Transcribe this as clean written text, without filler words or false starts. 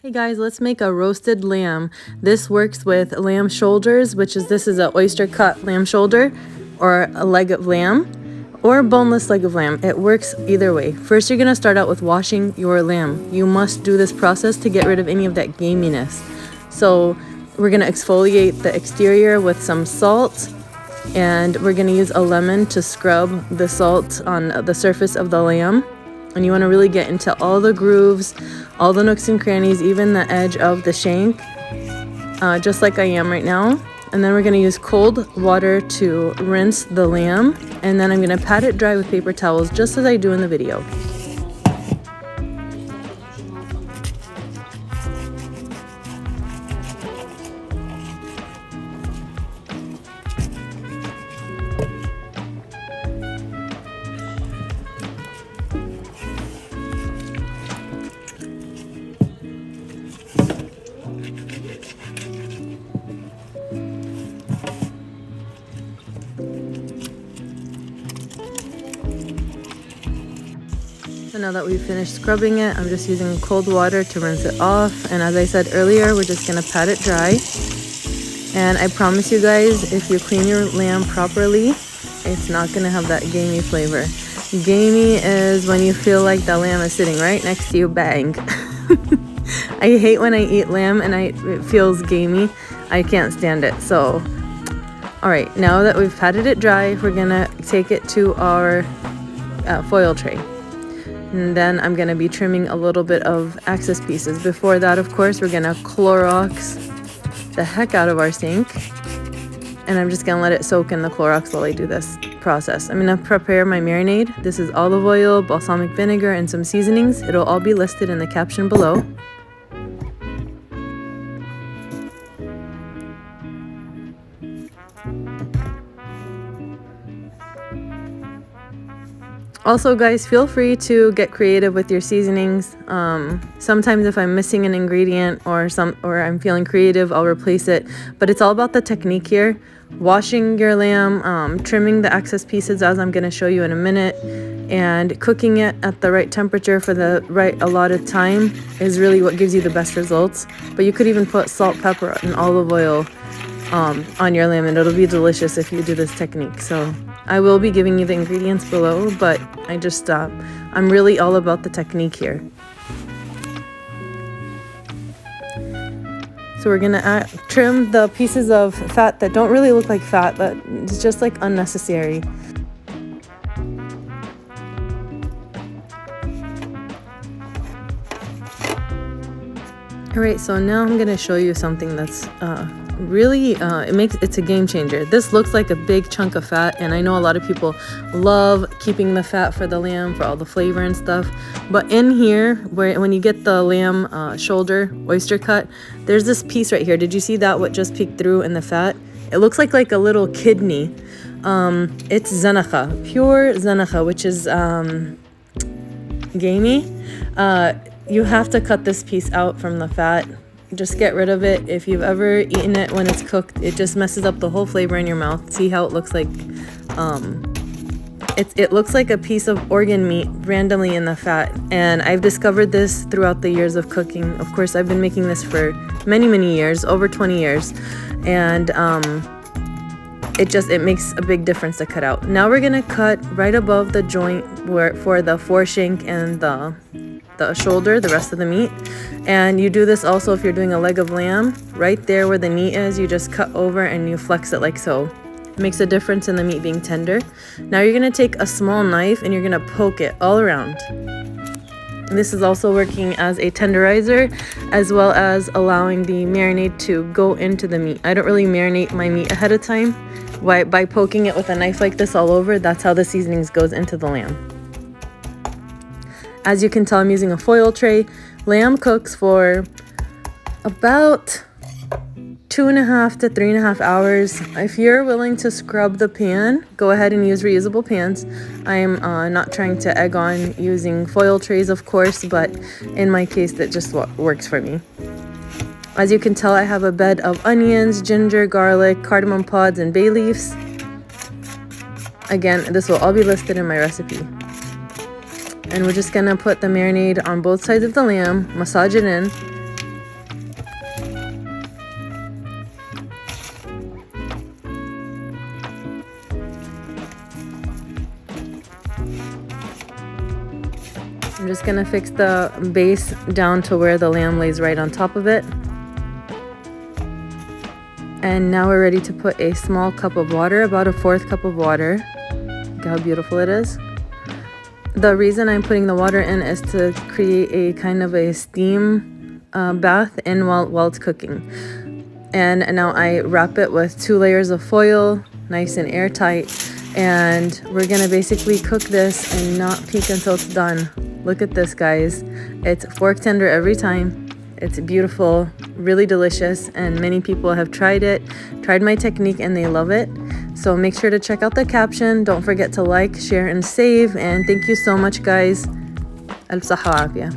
Hey guys, let's make a roasted lamb. This works with lamb shoulders, this is an oyster cut lamb shoulder or a leg of lamb or a boneless leg of lamb. It works either way. First, you're going to start out with washing your lamb. You must do this process to get rid of any of that gaminess. So we're going to exfoliate the exterior with some salt, and we're going to use a lemon to scrub the salt on the surface of the lamb. And you want to really get into all the grooves, all the nooks and crannies, even the edge of the shank, just like I am right now. And then we're going to use cold water to rinse the lamb, and then I'm going to pat it dry with paper towels just as I do in the video. So now that we've finished scrubbing it, I'm just using cold water to rinse it off. And as I said earlier, we're just going to pat it dry. And I promise you guys, if you clean your lamb properly, it's not going to have that gamey flavor. Gamey is when you feel like the lamb is sitting right next to you, bang. I hate when I eat lamb and it feels gamey. I can't stand it. So, alright, now that we've patted it dry, we're going to take it to our foil tray. And then I'm going to be trimming a little bit of excess pieces. Before that, of course, we're going to Clorox the heck out of our sink. And I'm just going to let it soak in the Clorox while I do this process. I'm going to prepare my marinade. This is olive oil, balsamic vinegar, and some seasonings. It'll all be listed in the caption below. Also, guys, feel free to get creative with your seasonings. Sometimes if I'm missing an ingredient or I'm feeling creative, I'll replace it. But it's all about the technique here. Washing your lamb, trimming the excess pieces as I'm going to show you in a minute, and cooking it at the right temperature for the right allotted time is really what gives you the best results. But you could even put salt, pepper, and olive oil on your lamb, and it'll be delicious if you do this technique. So I will be giving you the ingredients below, but I'm really all about the technique here. So we're gonna trim the pieces of fat that don't really look like fat, but it's just like unnecessary. Alright, so now I'm gonna show you something that's really it's a game changer. This looks like a big chunk of fat, and I know a lot of people love keeping the fat for the lamb for all the flavor and stuff, but in here when you get the lamb shoulder oyster cut, there's this piece right here. Did you see that, what just peeked through in the fat? It looks like a little kidney. It's zenacha, pure zenacha, which is gamey. You have to cut this piece out from the fat. Just get rid of it. If you've ever eaten it when it's cooked, it just messes up the whole flavor in your mouth. See how it looks like? It looks like a piece of organ meat randomly in the fat. And I've discovered this throughout the years of cooking. Of course, I've been making this for many years, over 20 years. And it makes a big difference to cut out. Now we're gonna cut right above the joint for the foreshank and the shoulder, the rest of the meat. And you do this also if you're doing a leg of lamb. Right there where the knee is, you just cut over and you flex it like so. It makes a difference in the meat being tender. Now you're going to take a small knife and you're going to poke it all around. And this is also working as a tenderizer, as well as allowing the marinade to go into the meat. I don't really marinate my meat ahead of time. By poking it with a knife like this all over, that's how the seasonings goes into the lamb. As you can tell, I'm using a foil tray. Lamb cooks for about 2.5 to 3.5 hours. If you're willing to scrub the pan, go ahead and use reusable pans. I am not trying to egg on using foil trays, of course, but in my case, that just works for me. As you can tell, I have a bed of onions, ginger, garlic, cardamom pods, and bay leaves. Again, this will all be listed in my recipe. And we're just gonna put the marinade on both sides of the lamb, massage it in, just gonna fix the base down to where the lamb lays right on top of it. And now we're ready to put a small cup of water, about a 1/4 cup of water. Look how beautiful it is. The reason I'm putting the water in is to create a kind of a steam bath in while it's cooking. And now I wrap it with 2 layers of foil, nice and airtight. And we're gonna basically cook this and not peek until it's done. Look at this, guys. It's fork tender every time. It's beautiful, really delicious, and many people have tried my technique, and they love it. So make sure to check out the caption. Don't forget to like, share, and save. And thank you so much, guys. Alf صحة وعافية.